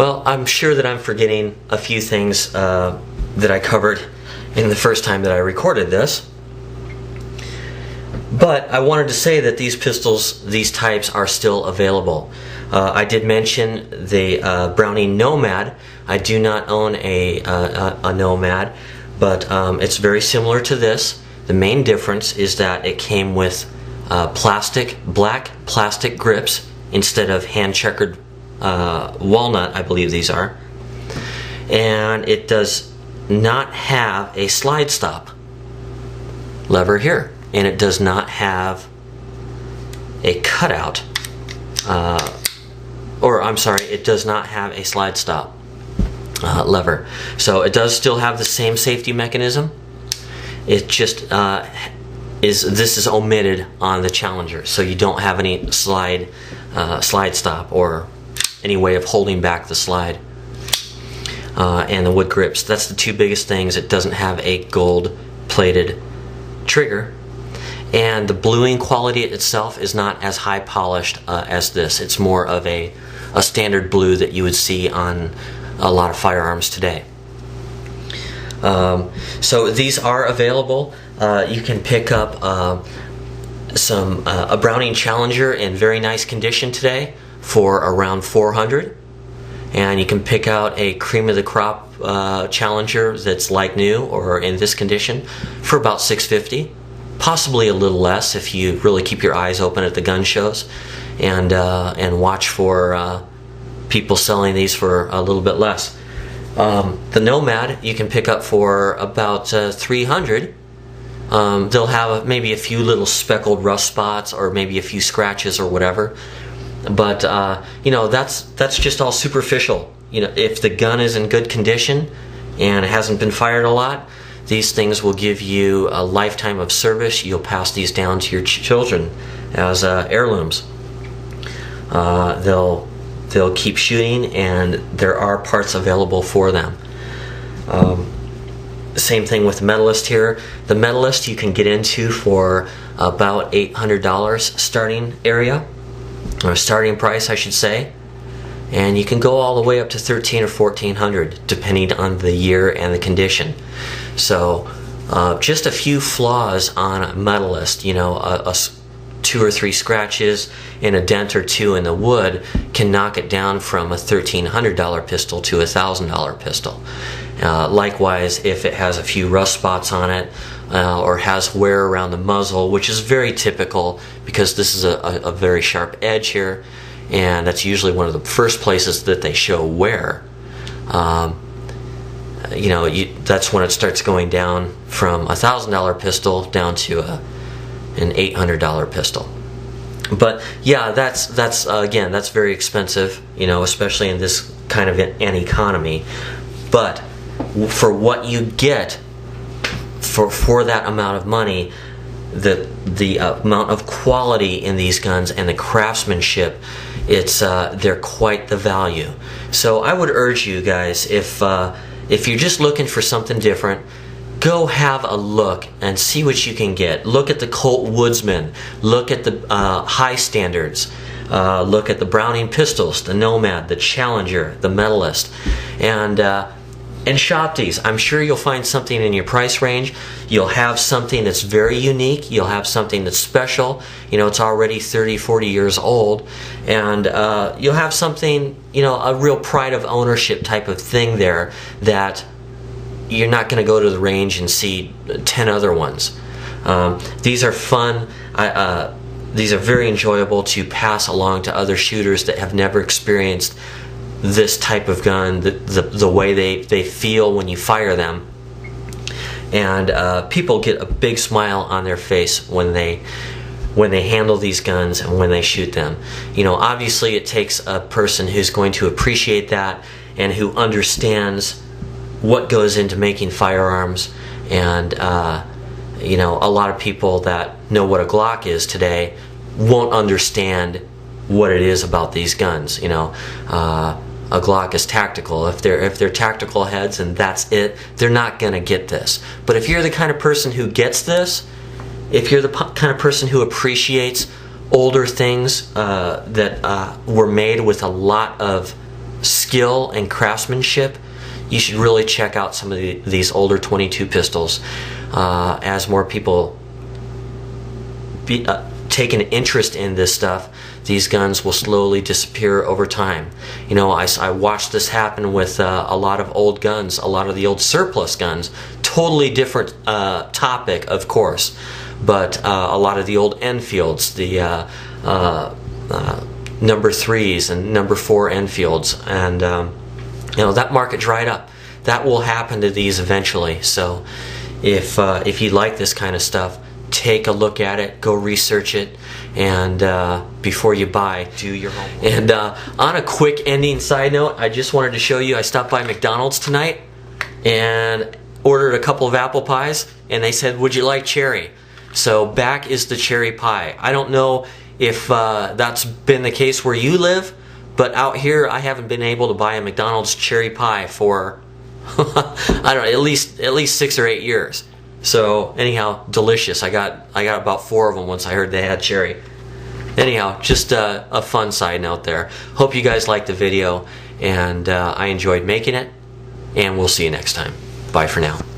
Well, I'm sure that I'm forgetting a few things that I covered in the first time that I recorded this. But I wanted to say that these pistols, these types, are still available. I did mention the Browning Nomad. I do not own a Nomad, but it's very similar to this. The main difference is that it came with black plastic grips instead of hand-checkered walnut, I believe these are. And it does not have a slide stop lever here. And it does not have a cutout, it does not have a slide stop lever. So it does still have the same safety mechanism. It just this is omitted on the Challenger, so you don't have any slide stop or any way of holding back the slide. And the wood grips, that's the two biggest things. It doesn't have a gold-plated trigger. And the bluing quality itself is not as high polished as this. It's more of a standard blue that you would see on a lot of firearms today. So these are available. You can pick up a Browning Challenger in very nice condition today for around $400. And you can pick out a cream of the crop Challenger that's like new or in this condition for about $650. Possibly a little less if you really keep your eyes open at the gun shows and watch for people selling these for a little bit less. The Nomad you can pick up for about $300. They'll have maybe a few little speckled rust spots or maybe a few scratches or whatever, but you know, that's just all superficial. You know, if the gun is in good condition and it hasn't been fired a lot, these things will give you a lifetime of service. You'll pass these down to your children as heirlooms. They'll keep shooting, and there are parts available for them. Same thing with the Medalist here. The Medalist you can get into for about $800 starting area, or starting price, I should say. And you can go all the way up to $1,300 or $1,400 depending on the year and the condition. So just a few flaws on a Medalist, you know, 2 or 3 scratches and a dent or two in the wood can knock it down from a $1,300 pistol to a $1,000 pistol. Likewise, if it has a few rust spots on it or has wear around the muzzle, which is very typical because this is a very sharp edge here, and that's usually one of the first places that they show wear. You know, that's when it starts going down from a $1,000 pistol down to an $800 pistol. But yeah, that's again, that's very expensive, you know, especially in this kind of an economy. But for what you get for that amount of money, the amount of quality in these guns and the craftsmanship, they're quite the value. So I would urge you guys, if you're just looking for something different, go have a look and see what you can get. Look at the Colt Woodsman. Look at the high standards. Look at the Browning pistols, the Nomad, the Challenger, the Medalist, and shop these. I'm sure you'll find something in your price range. You'll have something that's very unique. You'll have something that's special. You know, it's already 30, 40 years old. And you'll have something, you know, a real pride of ownership type of thing there that you're not going to go to the range and see 10 other ones. These are fun. These are very enjoyable to pass along to other shooters that have never experienced this type of gun, the way they feel when you fire them. And people get a big smile on their face when they handle these guns and when they shoot them. You know, obviously it takes a person who's going to appreciate that and who understands what goes into making firearms. And you know, a lot of people that know what a Glock is today won't understand what it is about these guns. You know, a Glock is tactical. If they're tactical heads and that's it, they're not going to get this. But if you're the kind of person who gets this, if you're the kind of person who appreciates older things that were made with a lot of skill skill and craftsmanship, you should really check out some of these older 22 pistols. As more people take an interest in this stuff, these guns will slowly disappear over time. You know, I watched this happen with a lot of old guns, a lot of the old surplus guns. Totally different topic, of course, but a lot of the old Enfields, the number 3s and number 4 Enfields, and you know, that market dried up. That will happen to these eventually. So if you like this kind of stuff, take a look at it, go research it, and before you buy, do your homework. And on a quick ending side note, I just wanted to show you, I stopped by McDonald's tonight and ordered a couple of apple pies, and they said, would you like cherry? So back is the cherry pie. I don't know if that's been the case where you live, but out here I haven't been able to buy a McDonald's cherry pie for I don't know, at least 6 or 8 years. So anyhow, delicious. I got about 4 of them once I heard they had cherry. Anyhow, just a fun side note there. Hope you guys liked the video, and I enjoyed making it, and we'll see you next time. Bye for now.